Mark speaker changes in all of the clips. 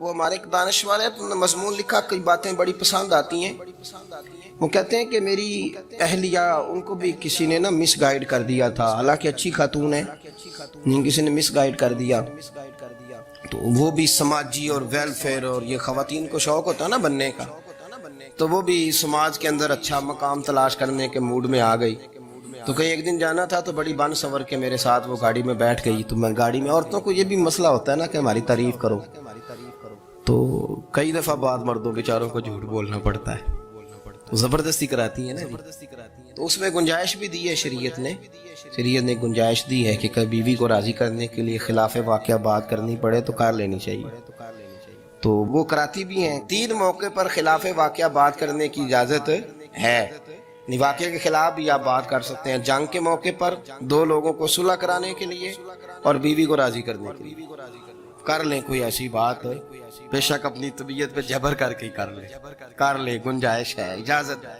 Speaker 1: وہ ہمارے ایک دانش والے ہیں، انہوں نے مضمون لکھا، کئی باتیں بڑی پسند آتی ہیں۔ وہ کہتے ہیں کہ میری اہلیہ، ان کو بھی کسی نے نا مس گائیڈ کر دیا تھا، حالانکہ اچھی خاتون ہے، کسی نے مس گائیڈ کر دیا، تو وہ بھی سماجی اور ویلفیئر اور یہ خواتین کو شوق ہوتا ہے نا بننے کا، تو وہ بھی سماج کے اندر اچھا مقام تلاش کرنے کے موڈ میں آ گئی۔ تو کہیں ایک دن جانا تھا تو بڑی بن سنور کے میرے ساتھ وہ گاڑی میں بیٹھ گئی، تو میں گاڑی میں، عورتوں کو یہ بھی مسئلہ ہوتا ہے نا کہ ہماری تعریف کرو، تو کئی دفعہ بعض مردوں بیچاروں کو جھوٹ بولنا پڑتا ہے، زبردستی کراتی ہیں نا جی۔ تو اس میں گنجائش بھی دی ہے شریعت نے گنجائش دی ہے کہ کبھی بیوی کو راضی کرنے کے لیے خلاف واقعہ بات کرنی پڑے تو کر لینی چاہیے، تو وہ کراتی بھی ہیں۔ 3 موقع پر خلاف واقعہ بات کرنے کی اجازت ہے، واقعے کے خلاف بھی آپ بات کر سکتے ہیں، جنگ کے موقع پر 2 لوگوں کو صلح کرانے کے لیے اور بیوی کو راضی کرنے کے لیے کر لیں کوئی ایسی بات، بے شک اپنی طبیعت پہ جبر کر کے کر لیں، گنجائش ہے، اجازت ہے۔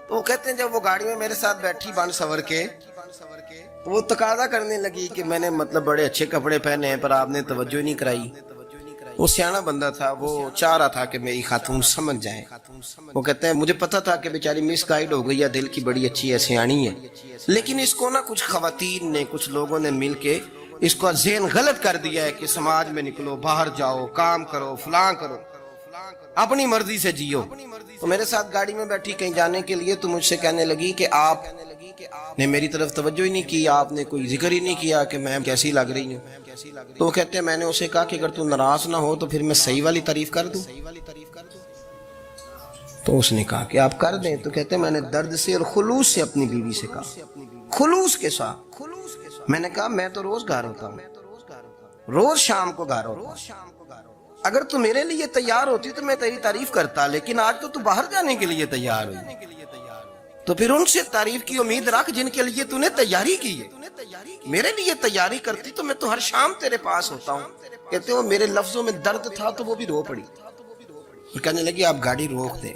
Speaker 1: تو وہ کہتے ہیں جب وہ گاڑی میں میرے ساتھ بیٹھی بن سور کے، تو وہ تقاضا کرنے لگی کہ میں نے مطلب بڑے اچھے کپڑے پہنے ہیں پر آپ نے توجہ نہیں کرائی۔ وہ سیاںا بندہ تھا، وہ چاہ رہا تھا کہ میری خاتون سمجھ جائیں۔ وہ کہتے ہیں مجھے پتا تھا کہ بیچاری مس گائیڈ ہو گئی ہے، دل کی بڑی اچھی ہے، سیاਣੀ ہے، لیکن اس کو نا کچھ خواتین نے، کچھ لوگوں نے مل کے اس کو ذہن غلط کر دیا ہے کہ سماج میں نکلو، باہر جاؤ، کام کرو، فلاں کرو، اپنی مرضی سے جیو۔ تو میرے ساتھ گاڑی میں بیٹھی کہیں جانے کے لیے، تو مجھ سے کہنے لگی کہ آپ نے میری طرف توجہ ہی نہیں کی، آپ نے کوئی ذکر ہی نہیں کیا کہ میں کیسی لگ رہی ہوں۔ تو وہ کہتے ہیں میں نے اسے کہا کہ اگر تو ناراض نہ ہو تو پھر میں صحیح والی تعریف کر دوں۔ تو اس نے کہا کہ آپ کر دیں۔ تو کہتے ہیں میں نے درد سے اور خلوص سے اپنی بیوی سے کہا، خلوص کے ساتھ میں نے کہا میں تو روز گھر ہوتا ہوں، روز شام کو گھر ہوتا ہوں، اگر تو میرے لیے تیار ہوتی تو میں تیری تعریف کرتا، لیکن آج تو باہر جانے کے لیے تیار ہوئی، تو پھر ان سے تعریف کی امید رکھ جن کے لیے تو نے تیاری کی ہے۔ میرے لیے تیاری کرتی تو میں تو ہر شام تیرے پاس ہوتا ہوں۔ کہتے ہیں وہ میرے لفظوں میں درد تھا تو وہ بھی رو پڑی، کہنے لگی آپ گاڑی روک دیں،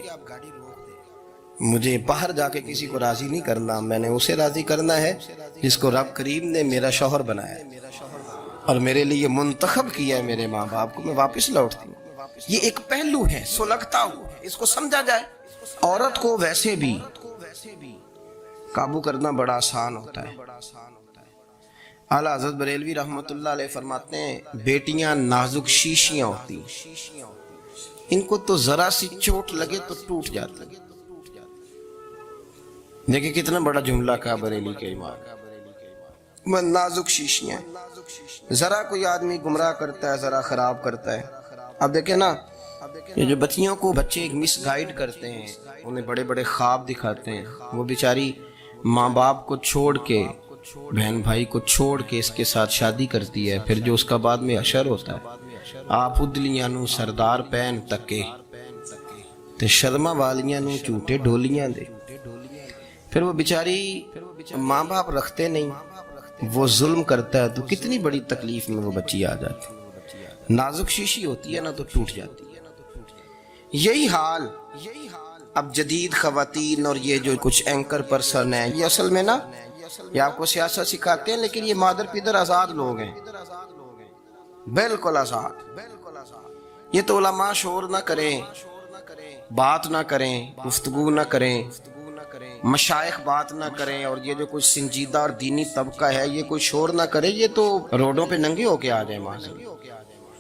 Speaker 1: مجھے باہر جا کے کسی کو راضی نہیں کرنا، میں نے اسے راضی کرنا ہے جس کو رب کریم نے میرا شوہر بنایا ہے اور میرے لیے منتخب کیا ہے، میرے ماں باپ کو، میں واپس لوٹتی ہوں۔ یہ ایک پہلو ہے سلگتا ہوا، اس کو سمجھا جائے۔ عورت کو ویسے بھی قابو کرنا بڑا آسان ہوتا ہے۔ اعلیٰ حضرت بریلوی رحمۃ اللہ علیہ فرماتے ہیں بیٹیاں نازک شیشیاں ہوتی ہیں، ان کو تو ذرا سی چوٹ لگے تو ٹوٹ جاتی ہیں۔ دیکھیں کتنا بڑا جملہ کہا بریلی کے امام، میں نازک شیشیاں، ذرا کوئی آدمی گمراہ کرتا ہے، ذرا خراب کرتا ہے۔ اب دیکھیں نا، یہ جو بچیوں کو بچے ایک مس گائیڈ کرتے ہیں، انہیں بڑے بڑے خواب دکھاتے ہیں، وہ بیچاری ماں باپ کو چھوڑ کے، بہن بھائی کو چھوڑ کے اس کے ساتھ شادی کرتی ہے، پھر جو اس کا بعد میں اشر ہوتا ہے، آپ ادلیاں نو سردار پہن تکے تے شرما والیاں نو جھوٹے ڈولیاں دے۔ پھر وہ بیچاری ماں باپ رکھتے نہیں، وہ ظلم کرتا ہے، تو کتنی بڑی تکلیف میں وہ بچی آ جاتی، نازک شیشی ہوتی ہے نا تو ٹوٹ جاتی ہے۔ یہی حال اب جدید خواتین اور یہ جو کچھ اینکر پرسن ہیں، یہ اصل میں نا یہ آپ کو سیاست سکھاتے ہیں، لیکن یہ مادر پیدر آزاد لوگ ہیں، بالکل آزاد۔ یہ تو علماء شور نہ کریں، بات نہ کریں، گفتگو نہ کریں، مشائخ بات نہ کریں، اور یہ جو کچھ سنجیدہ اور دینی طبقہ ہے یہ کوئی شور نہ کرے، یہ تو روڈوں پہ ننگے ہو کے آ جائیں معاذ اللہ۔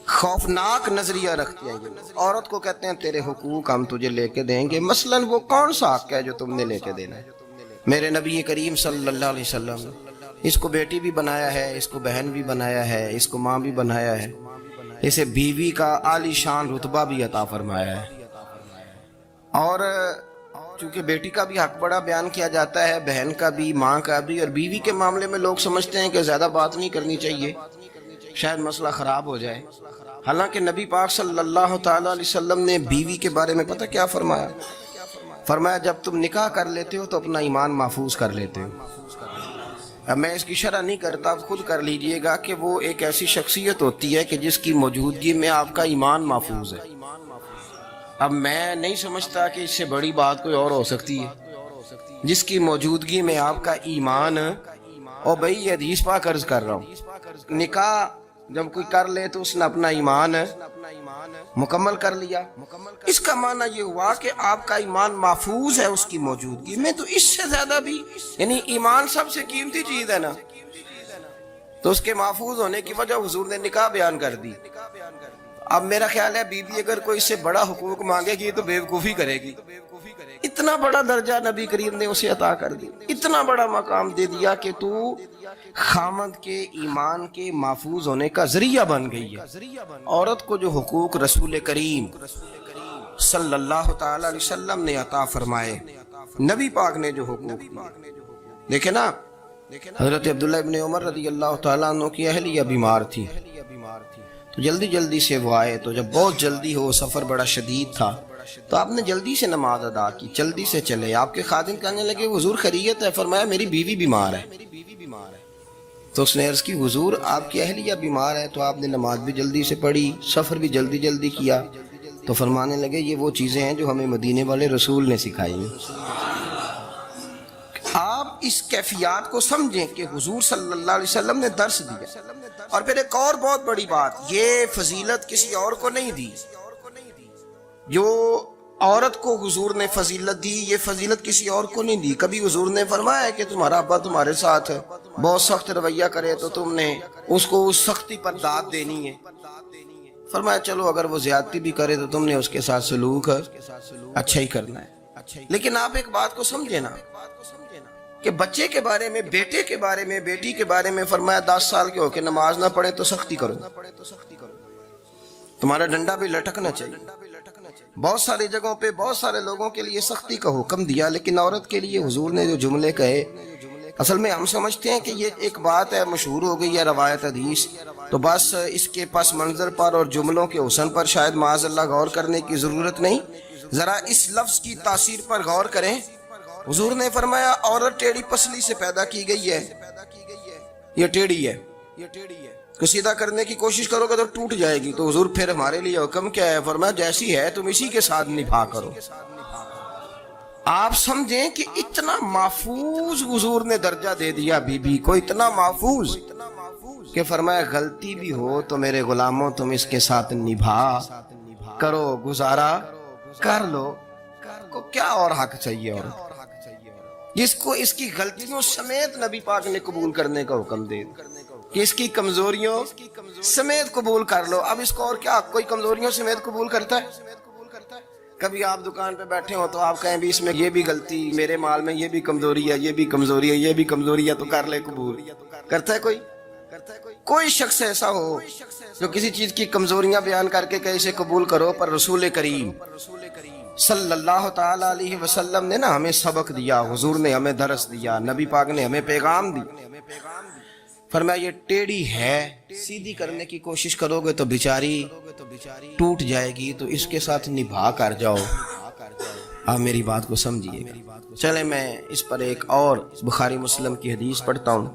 Speaker 1: خوفناک نظریہ رکھتے ہیں یہ، عورت کو کہتے ہیں تیرے حقوق ہم تجھے لے کے دیں گے، مثلاً وہ کون سا حق ہے جو تم نے لے کے دینا ہے؟ میرے نبی کریم صلی اللہ علیہ وسلم نے اس کو بیٹی بھی بنایا ہے، اس کو بہن بھی بنایا ہے، اس کو ماں بھی بنایا ہے، اسے بیوی کا عالی شان رتبہ بھی عطا فرمایا ہے۔ اور چونکہ بیٹی کا بھی حق بڑا بیان کیا جاتا ہے، بہن کا بھی، ماں کا بھی، اور بیوی کے معاملے میں لوگ سمجھتے ہیں کہ زیادہ بات نہیں کرنی چاہیے، شاید مسئلہ خراب ہو جائے، حالانکہ نبی پاک صلی اللہ تعالیٰ علیہ وسلم نے بیوی کے بارے میں پتہ کیا فرمایا؟ فرمایا جب تم نکاح کر لیتے ہو تو اپنا ایمان محفوظ کر لیتے ہو۔ اب میں اس کی شرح نہیں کرتا، آپ خود کر لیجئے گا کہ وہ ایک ایسی شخصیت ہوتی ہے کہ جس کی موجودگی میں آپ کا ایمان محفوظ ہے۔ اب میں نہیں سمجھتا کہ اس سے بڑی بات کوئی اور ہو سکتی ہے، جس کی موجودگی میں آپ کا ایمان، اور بھئی یہ حدیث پاک عرض کر رہا ہوں، نکاح جب کوئی کر لے تو اس نے اپنا ایمان مکمل کر لیا. اس کا معنی یہ ہوا کہ آپ کا ایمان محفوظ ہے اس کی موجودگی میں. تو اس سے زیادہ بھی یعنی ایمان سب سے قیمتی چیز ہے نا, تو اس کے محفوظ ہونے کی وجہ حضور نے نکاح بیان کر دی. اب میرا خیال ہے بی بی اگر کوئی اس سے بڑا حقوق مانگے گی تو بیوقوفی کرے گی. اتنا بڑا درجہ نبی کریم نے اسے عطا کر دی, اتنا بڑا مقام دے دیا کہ تو خامد کے ایمان کے محفوظ ہونے کا ذریعہ بن گئی ہے. عورت کو جو حقوق رسول کریم صلی اللہ تعالی علیہ وسلم نے عطا فرمائے, نبی پاک نے جو حقوق دیے, دیکھیں نا حضرت عبداللہ ابن عمر رضی اللہ تعالیٰ عنہ کی اہلیہ بیمار تھی, تو جلدی جلدی سے وہ آئے. تو جب بہت جلدی ہو, سفر بڑا شدید تھا, تو آپ نے جلدی سے نماز ادا کی, جلدی سے چلے. آپ کے خادم کہنے لگے حضور خیریت ہے؟ فرمایا میری بیوی بیمار ہے. تو اس نے عرض کی حضور آپ کی اہلیہ بیمار ہے. تو آپ نے نماز بھی جلدی سے پڑھی, سفر بھی جلدی جلدی کیا. تو فرمانے لگے یہ وہ چیزیں ہیں جو ہمیں مدینے والے رسول نے سکھائی ہیں. آپ اس کیفیات کو سمجھیں کہ حضور صلی اللہ علیہ وسلم نے درس دیا. اور پھر ایک اور بہت بڑی بات, یہ فضیلت کسی اور کو نہیں دی. جو عورت کو حضور نے فضیلت دی, یہ فضیلت کسی اور کو نہیں دی. کبھی حضور نے فرمایا ہے کہ تمہارا ابا تمہارے ساتھ بہت سخت رویہ کرے تو تم نے اس کو اس سختی پر داد دینی ہے. فرمایا چلو اگر وہ زیادتی بھی کرے تو تم نے اس کے ساتھ سلوک اچھا ہی کرنا ہے. لیکن آپ ایک بات کو سمجھے نا کہ بچے کے بارے میں, بیٹے کے بارے میں, بیٹی کے بارے میں فرمایا 10 سال کے ہو کے نماز نہ پڑھے تو سختی کرو, تمہارا ڈنڈا بھی لٹکنا چاہیے. بہت ساری جگہوں پہ بہت سارے لوگوں کے لیے سختی کا حکم دیا, لیکن عورت کے لیے حضور نے جو جملے کہے, اصل میں ہم سمجھتے ہیں کہ یہ ایک بات ہے, مشہور ہو گئی ہے روایت حدیث, تو بس اس کے پس منظر پر اور جملوں کے حسن پر شاید معاذ اللہ غور کرنے کی ضرورت نہیں. ذرا اس لفظ کی تاثیر پر غور کریں. حضور نے فرمایا عورت ٹیڑھی پسلی سے پیدا کی گئی ہے, یہ ٹیڑھی ہے, کو سیدھا کرنے کی کوشش کرو گے تو ٹوٹ جائے گی. تو حضور پھر ہمارے لیے حکم کیا ہے؟ فرمایا جیسی ہے تم اسی کے ساتھ نبھا کرو. آپ سمجھیں کہ اتنا محفوظ حضور نے درجہ دے دیا بی بی کو, اتنا محفوظ کہ فرمایا غلطی بھی ہو تو میرے غلاموں تم اس کے ساتھ نبھا کرو, گزارا کر لو. کو کیا اور حق چاہیے؟ اور جس کو اس کی غلطیوں سمیت نبی پاک نے قبول کرنے کا حکم دے کہ اس کی کمزوریوں سمیت قبول کر لو. اب اس کو اور کیا, کوئی کمزوریوں سمیت قبول کرتا ہے؟ کبھی آپ دکان پہ بیٹھے ہو تو آپ کہیں بھی اس میں یہ بھی غلطی, میرے مال میں یہ بھی کمزوری ہے, یہ بھی کمزوری ہے, یہ بھی کمزوری ہے, تو کر لے قبول. کرتا ہے کوئی؟ کوئی شخص ایسا ہو جو کسی چیز کی کمزوریاں بیان کر کے کہ اسے قبول کرو؟ پر رسول کریم صلی اللہ تعالی علیہ وسلم نے نا ہمیں سبق دیا, حضور نے ہمیں درس دیا, نبی پاک نے ہمیں پیغام دی. فرمایا یہ ٹیڑھی ہے, سیدھی کرنے کی کوشش کرو گے تو بیچاری ٹوٹ جائے گی, تو اس کے ساتھ نبھا کر جاؤ. آپ میری بات کو سمجھیے. چلے میں اس پر ایک اور بخاری مسلم کی حدیث پڑھتا ہوں.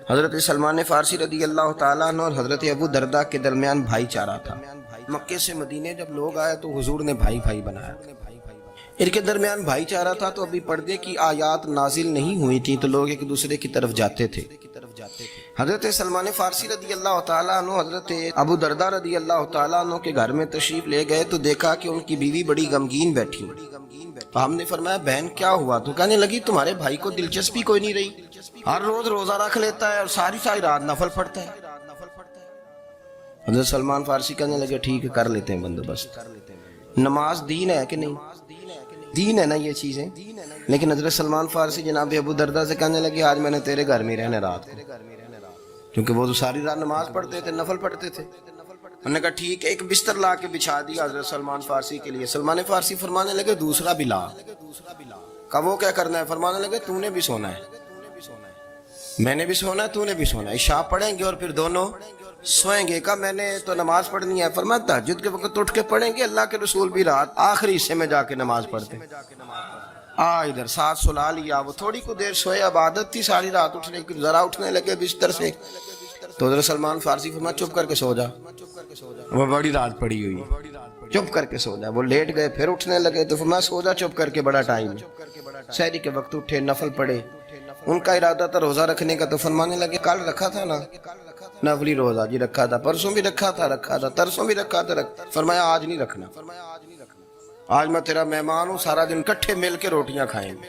Speaker 1: حضرت سلمان فارسی رضی اللہ تعالیٰ عنہ اور حضرت ابو درداء کے درمیان بھائی چارہ تھا. مکے سے مدینے جب لوگ آئے تو حضور نے بھائی بھائی بنایا. ان کے درمیان بھائی چارہ تھا, تو ابھی پردے کی آیات نازل نہیں ہوئی تھی, تو لوگ ایک دوسرے کی طرف جاتے تھے. حضرت سلمان فارسی رضی اللہ تعالیٰ عنہ حضرت ابو درداء رضی اللہ تعالیٰ عنہ کے گھر میں تشریف لے گئے, تو دیکھا کہ ان کی بیوی بڑی غمگین بیٹھی. تو ہم نے فرمایا بہن کیا ہوا؟ تو کہنے لگی تمہارے بھائی کو دلچسپی کوئی نہیں رہی, ہر روز روزہ رکھ لیتا ہے اور ساری ساری رات نفل پڑھتا ہے. حضرت سلمان فارسی کہنے لگے ٹھیک ہے کر لیتے ہیں بندوبست. نماز دین ہے کہ نہیں؟ دین ہے نا یہ چیزیں. لیکن حضرت سلمان فارسی جناب ابو درداء سے کہنے لگے آج میں نے تیرے گھر میں رہنے رات کو, کیونکہ وہ تو ساری رات نماز پڑھتے تھے, نفل پڑھتے تھے. انہوں نے کہا ٹھیک ہے, ایک بستر لا کے بچھا دیا حضرت سلمان فارسی کے لیے. سلمان فارسی فرمانے لگے دوسرا بھی لا. کہا وہ کیا کرنا ہے؟ فرمانے لگے تو نے بھی سونا ہے, میں نے بھی سونا ہے, تو نے بھی سونا ہے. عشاء پڑھیں گے اور پھر دونوں سوئیں گے. کہا میں نے تو نماز پڑھنی ہے. فرمایا تہجد کے وقت اٹھ کے پڑھیں گے, اللہ کے رسول بھی رات آخری حصے میں جا کے نماز پڑھتے. ادھر ساتھ سلا لیا. وہ تھوڑی کو دیر سوئے, اب عادت تھی ساری رات اٹھنے کی, ذرا اٹھنے لگے بستر سے, تو حضرت سلمان فارسی فرمایا چپ کر کے سو جا, وہ بڑی رات پڑی ہوئی, چپ کر کے سو جا. وہ لیٹ گئے, پھر اٹھنے لگے, تو فرمایا سو جا چپ کر کے, بڑا ٹائم ہے. سحری کے وقت اٹھے, نفل پڑھے. ان کا ارادہ تھا روزہ رکھنے کا, تو فرمانے لگے کل رکھا تھا نا, نفلی روزہ جی رکھا تھا، پرسوں بھی رکھا تھا، ترسوں بھی رکھا تھا، فرمایا آج نہیں رکھنا، آج میں تیرا مہمان ہوں، سارا دن کٹھے مل کے روٹیاں کھائیں گے،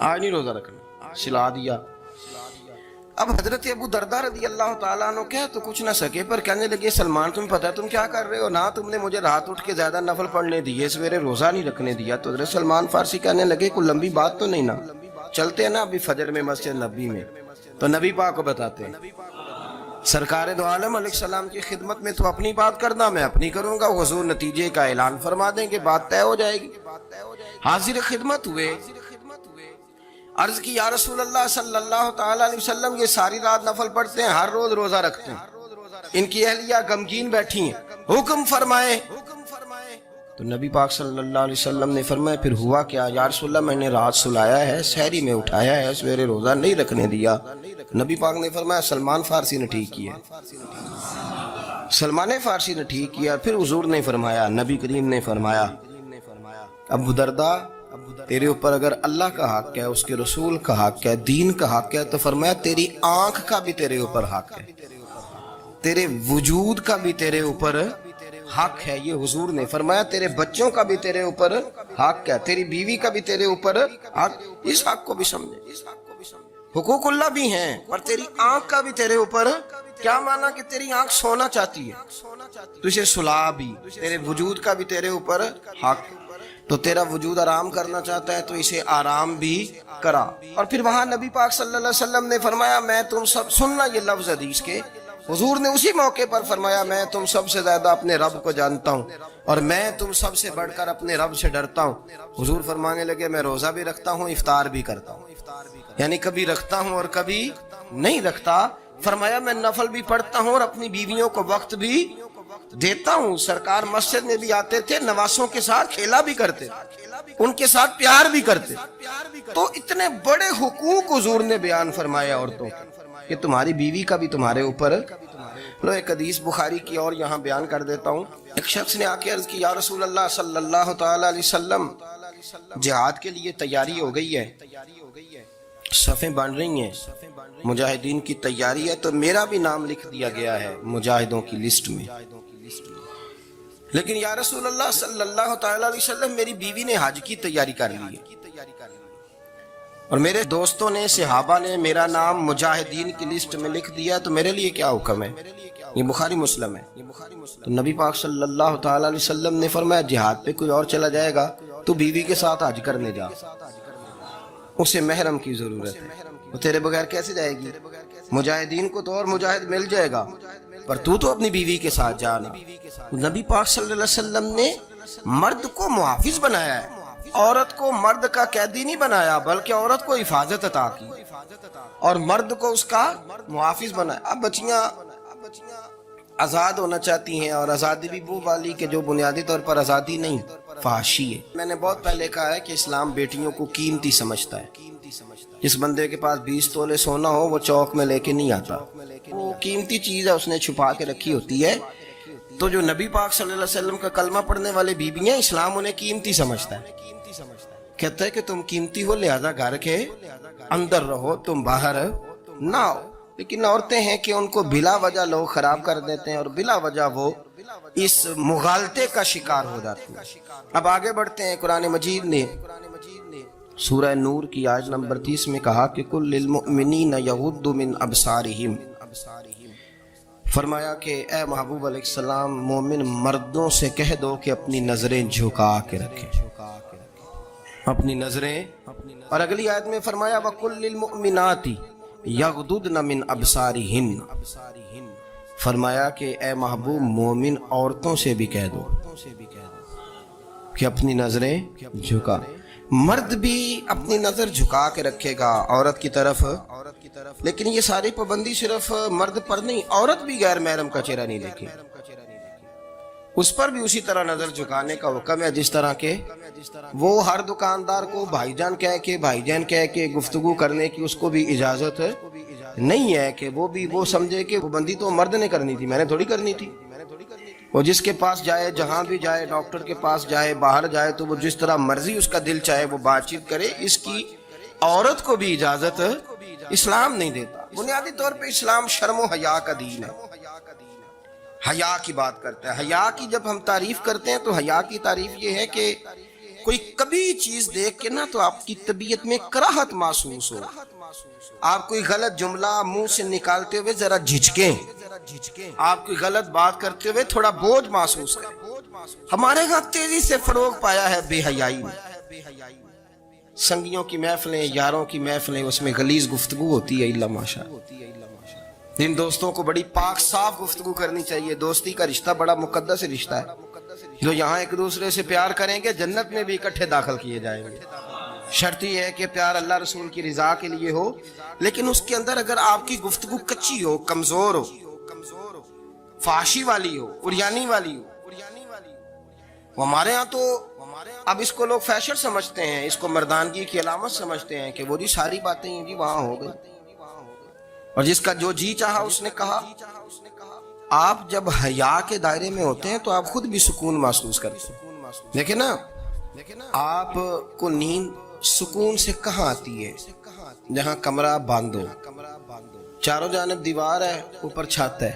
Speaker 1: آج نہیں روزہ رکھنا، سلا دیا۔ اب حضرت ابو درداء رضی اللہ تعالیٰ عنہ کہہ تو کچھ نہ سکے، پر کہنے لگے سلمان تمہیں پتہ ہے تم کیا کر رہے ہو، نہ تم نے مجھے رات اٹھ کے زیادہ نفل پڑھنے دیے، سویرے روزہ نہیں رکھنے دیا۔ تو حضرت سلمان فارسی کہنے لگے کوئی لمبی بات تو نہیں نا، چلتے ہیں نا ابھی فجر میں مسجد نبی میں، تو نبی پاک کو بتاتے ہیں۔ سرکار دو عالم علیہ السلام کی خدمت میں تو اپنی بات کرنا، میں اپنی کروں گا، حضور نتیجے کا اعلان فرما دیں کہ بات طے ہو جائے گی۔ حاضر خدمت ہوئے، عرض کی یا رسول اللہ صلی اللہ تعالیٰ علیہ وسلم یہ ساری رات نفل پڑھتے ہیں، ہر روز روزہ رکھتے ہیں، ان کی اہلیہ غمگین بیٹھی ہیں، حکم فرمائے۔ تو نبی پاک صلی اللہ علیہ وسلم نے فرمایا پھر ہوا کیا؟ یا رسول اللہ میں نے رات سلایا ہے، سحری میں اٹھایا ہے، سویرے روزہ نہیں رکھنے دیا۔ نبی پاک نے فرمایا سلمان فارسی نے ٹھیک کیا، سلمان فارسی نے ٹھیک کیا۔ پھر حضور نے فرمایا، نبی کریم نے فرمایا ابو درداء تیرے اوپر اگر اللہ کا حق ہے، اس کے رسول کا حق ہے، دین کا حق ہے، تو فرمایا تیری آنکھ کا بھی تیرے اوپر حق ہے، تیرے وجود کا بھی تیرے اوپر حق ہے۔ یہ حضور نے فرمایا تیرے بچوں کا بھی تیرے اوپر حق ہے، تیری بیوی کا بھی تیرے اوپر حق۔ اس حق کو بھی سمجھے، حقوق اللہ بھی ہیں، پر تیری آنکھ کا بھی تیرے اوپر کیا مانا کہ تیری آنکھ سونا چاہتی ہے تو اسے سلا بھی، تیرے وجود کا بھی تیرے اوپر حق، تو تیرا وجود آرام کرنا چاہتا ہے تو اسے آرام بھی کرا۔ اور پھر وہاں نبی پاک صلی اللہ علیہ وسلم نے فرمایا میں تم سب سننا یہ لفظ حدیث کے، حضور نے اسی موقع پر فرمایا میں تم سب سے زیادہ اپنے رب کو جانتا ہوں اور میں تم سب سے بڑھ کر اپنے رب سے ڈرتا ہوں۔ حضور فرمانے لگے میں روزہ بھی رکھتا ہوں، افطار بھی کرتا ہوں، یعنی کبھی رکھتا ہوں اور کبھی نہیں رکھتا۔ فرمایا میں نفل بھی پڑھتا ہوں اور اپنی بیویوں کو وقت بھی دیتا ہوں۔ سرکار مسجد میں بھی آتے تھے، نواسوں کے ساتھ کھیلا بھی کرتے، ان کے ساتھ پیار بھی کرتے۔ تو اتنے بڑے حقوق حضور نے بیان فرمایا عورتوں کہ تمہاری بیوی کا بھی تمہارے اوپر۔ لو ایک حدیث بخاری کی اور یہاں بیان کر دیتا ہوں۔ ایک شخص نے آ کے عرض کی یا رسول اللہ صلی اللہ تعالی علیہ وسلم جہاد کے لیے تیاری ہو گئی ہے، صفیں بن رہی ہیں، مجاہدین کی تیاری ہے، تو میرا بھی نام لکھ دیا گیا ہے مجاہدوں کی لسٹ میں، لیکن یا رسول اللہ صلی اللہ تعالی علیہ وسلم میری بیوی نے حج کی تیاری کر لی ہے اور میرے دوستوں نے صحابہ نے میرا نام مجاہدین کی لسٹ میں لکھ دیا، تو میرے لیے کیا حکم ہے؟ یہ بخاری مسلم ہے۔ تو نبی پاک صلی اللہ تعالی علیہ وسلم نے فرمایا جہاد پہ کوئی اور چلا جائے گا تو بیوی کے ساتھ حج کرنے جا، اسے محرم کی ضرورت ہے، وہ تیرے بغیر کیسے جائے گی؟ مجاہدین کو تو اور مجاہد مل جائے گا، پر تو اپنی بیوی کے ساتھ جانا۔ نبی پاک صلی اللہ علیہ وسلم نے مرد کو محافظ بنایا ہے، عورت کو مرد کا قیدی نہیں بنایا، بلکہ عورت کو حفاظت عطا کی اور مرد کو اس کا محافظ بنایا۔ اب بچیاں آزاد ہونا چاہتی ہیں، اور آزادی بھی وہ والی کہ جو بنیادی طور پر آزادی نہیں، فحاشی ہے۔ میں نے بہت پہلے کہا ہے کہ اسلام بیٹیوں کو قیمتی سمجھتا ہے۔ جس بندے کے پاس 20 تولے سونا ہو وہ چوک میں لے کے نہیں آتا، وہ قیمتی چیز ہے، اس نے چھپا کے رکھی ہوتی ہے۔ تو جو نبی پاک صلی اللہ علیہ وسلم کا کلمہ پڑھنے والے بیویاں، اسلام انہیں قیمتی سمجھتا ہے، کہتا ہے کہ تم قیمتی ہو لہذا گھر کے اندر رہو، تم باہر نہ آؤ۔ لیکن عورتیں ہیں کہ ان کو بلا وجہ لوگ خراب کر دیتے ہیں اور بلا وجہ وہ اس مغالطے کا شکار ہو جاتے ہیں۔ اب آگے بڑھتے ہیں۔ قرآن مجید نے سورہ نور کی آیت نمبر 30 میں کہا کہ کل للمؤمنین یغضوا من ابصارہم، فرمایا کہ اے محبوب علیہ السلام مومن مردوں سے کہہ دو کہ اپنی نظریں جھکا کے رکھیں، اپنی نظریں۔ اور اگلی آیت میں فرمایا وَقُلْ لِلْمُؤْمِنَاتِ یغضضن من ابصارہن، فرمایا کہ اے محبوب مومن عورتوں سے بھی کہہ دو کہ اپنی نظریں جھکا۔ مرد بھی اپنی نظر جھکا کے رکھے گا عورت کی طرف، لیکن یہ ساری پابندی صرف مرد پر نہیں، عورت بھی غیر محرم کا چہرہ نہیں دیکھے، اس پر بھی اسی طرح نظر جھکانے کا حکم ہے، جس طرح کہ وہ ہر دکاندار کو بھائی جان کہہ کے گفتگو کرنے کی اس کو بھی اجازت نہیں ہے کہ وہ سمجھے کہ پابندی تو مرد نے کرنی تھی، میں نے تھوڑی کرنی تھی۔ وہ جس کے پاس جائے، جہاں بھی جائے، ڈاکٹر کے پاس جائے، باہر جائے، تو وہ جس طرح مرضی اس کا دل چاہے وہ بات چیت کرے، اس کی عورت کو بھی اجازت اسلام نہیں دیتا. بنیادی طور پہ اسلام شرم و حیا کا دین ہے. حیا کی بات کرتا ہے. حیا کی جب ہم تعریف کرتے ہیں تو حیا کی تعریف یہ ہے کہ کوئی کبھی چیز دیکھ کے نا تو آپ کی طبیعت میں کراہت محسوس ہو, آپ کوئی غلط جملہ منہ سے نکالتے ہوئے ذرا جھجکیں, آپ کوئی غلط بات کرتے ہوئے تھوڑا بوجھ محسوس کریں. ہمارے ہاں تیزی سے فروغ پایا ہے بے حیائی میں. سنگیوں کی محفلیں, یاروں کی محفلیں, اس میں غلیظ گفتگو ہوتی ہے. اللہ ماشاء. جن دوستوں کو بڑی پاک صاف گفتگو کرنی چاہیے. دوستی کا رشتہ بڑا مقدس رشتہ ہے. جو یہاں ایک دوسرے سے پیار کریں گے جنت میں بھی اکٹھے داخل کیے جائیں گے. شرط یہ ہے کہ پیار اللہ رسول کی رضا کے لیے ہو, لیکن اس کے اندر اگر آپ کی گفتگو کچی ہو, کمزور ہو, فحاشی والی ہو, عریانی والی ہو. ہمارے ہاں تو اب اس کو لوگ فیشن سمجھتے ہیں, اس کو مردانگی کی علامت سمجھتے ہیں کہ وہ جی ساری باتیں جی وہاں ہو گئی, اور جس کا جو جی چاہا اس نے کہا. آپ جب حیا کے دائرے میں ہوتے ہیں تو آپ خود بھی سکون محسوس کرتے ہیں. دیکھیں نا, آپ کو نیند سکون سے کہاں آتی ہے؟ جہاں کمرہ باندھ ہو, چاروں جانب دیوار ہے, اوپر چھت ہے,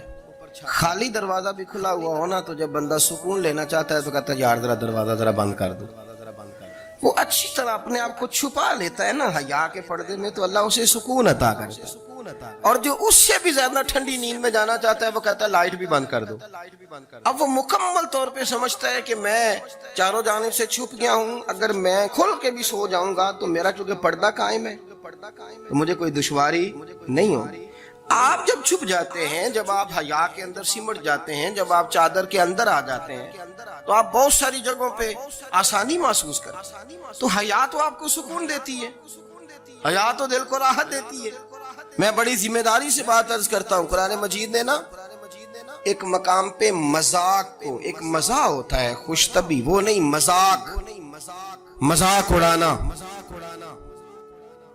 Speaker 1: خالی دروازہ بھی کھلا ہوا ہونا تو جب بندہ سکون لینا چاہتا ہے تو کہتا ہے یار ذرا دروازہ ذرا بند کر دو. وہ اچھی طرح اپنے آپ کو چھپا لیتا ہے نا حیا کے پردے میں, تو اللہ اسے سکون عطا کرتا ہے. اور جو اس سے بھی زیادہ ٹھنڈی نیند میں جانا چاہتا ہے وہ کہتا ہے لائٹ بھی بند کر دو. اب وہ مکمل طور پہ سمجھتا ہے کہ میں چاروں جانب سے چھپ گیا ہوں, اگر میں کھل کے بھی سو جاؤں گا تو میرا چونکہ پردہ قائم ہے تو مجھے کوئی دشواری نہیں ہوگی. آپ جب چھپ جاتے ہیں, جب آپ حیا کے اندر سمٹ جاتے ہیں, جب آپ چادر کے اندر آ جاتے ہیں تو آپ بہت ساری جگہوں پہ آسانی محسوس کرتے ہیں. تو حیا تو آپ کو سکون دیتی ہے, حیا تو دل کو راحت دیتی ہے. میں بڑی ذمہ داری سے بات عرض کرتا ہوں, قرآن مجید نے نا ایک مقام پہ مذاق کو, ایک مزاح ہوتا ہے خوش طبی, وہ نہیں مذاق, مذاق اڑانا.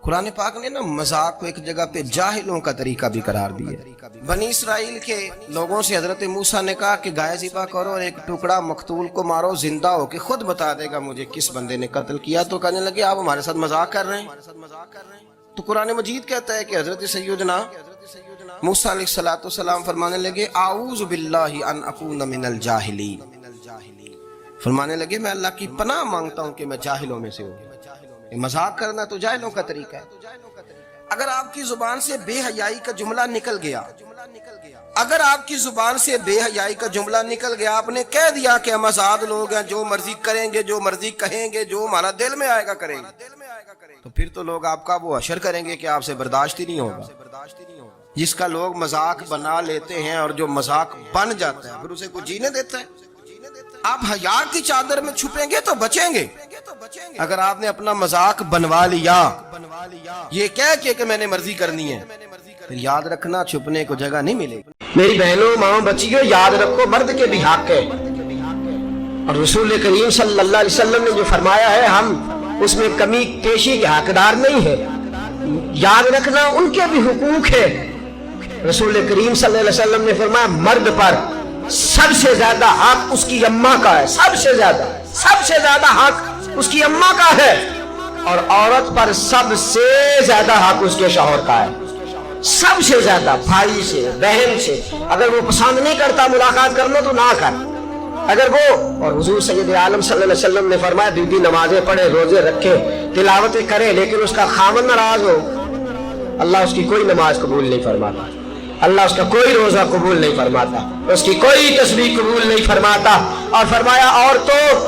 Speaker 1: قرآن پاک نے نا مذاق کو ایک جگہ پہ جاہلوں کا طریقہ بھی قرار دیا. بنی اسرائیل کے لوگوں سے حضرت موسیٰ نے کہا کہ گائے ذبح کرو اور ایک ٹکڑا مقتول کو مارو, زندہ ہو کے خود بتا دے گا مجھے کس بندے نے قتل کیا. تو کہنے لگے آپ ہمارے ساتھ مذاق کر رہے ہیں. تو قرآن مجید کہتا ہے کہ حضرت سیدنا موسیٰ علیہ السلام فرمانے لگے اعوذ باللہ ان اکون من الجاہلین. فرمانے لگے میں اللہ کی پناہ مانگتا ہوں کہ میں جاہلوں میں سے ہوں. مذاق کرنا تو جاہلوں کا طریقہ ہے. اگر آپ کی زبان سے بے حیائی کا جملہ نکل گیا, اگر آپ کی زبان سے بے حیائی کا جملہ نکل گیا, آپ نے کہہ دیا کہ ہم آزاد لوگ ہیں, جو مرضی کریں گے, جو مرضی کہیں گے, جو ہمارا دل میں آئے گا کریں گے, تو پھر تو لوگ آپ کا وہ حشر کریں گے کہ آپ سے برداشت ہی نہیں ہوگا. جس کا لوگ مذاق بنا لیتے ہیں اور جو مذاق بن جاتا ہے پھر اسے کوئی جینے دیتا ہے. آپ حیا کی چادر میں چھپیں گے تو بچیں گے. اگر آپ نے اپنا مذاق بنوا لیا یہ کہہ کے کہ میں نے مرضی کرنی ہے, پھر یاد رکھنا چھپنے کو جگہ نہیں ملے گی. میری بہنوں, ماں, بچیوں, یاد رکھو مرد کے بھی حق ہے, اور رسول کریم صلی اللہ علیہ وسلم نے جو فرمایا ہے ہم اس میں کمی پیشی کے حقدار نہیں ہے. یاد رکھنا ان کے بھی حقوق ہے. رسول کریم صلی اللہ علیہ وسلم نے فرمایا مرد پر سب سے زیادہ حق اس کی اماں کا ہے, سب سے زیادہ حق اس کی اماں کا ہے, اور عورت پر سب سے زیادہ حق اس کے شوہر کا ہے. سب سے زیادہ بھائی سے, بہن سے. اگر وہ پسند نہیں کرتا ملاقات کرنا تو نہ کر. اگر وہ, اور حضور سید عالم صلی اللہ علیہ وسلم نے فرمایا بیوی نمازیں پڑھے, روزے رکھے, تلاوتیں کرے, لیکن اس کا خاوند ناراض ہو, اللہ اس کی کوئی نماز قبول نہیں فرماتا, اللہ اس کا کوئی روزہ قبول نہیں فرماتا, اس کی کوئی تسبیح قبول نہیں فرماتا. اور فرمایا عورتوں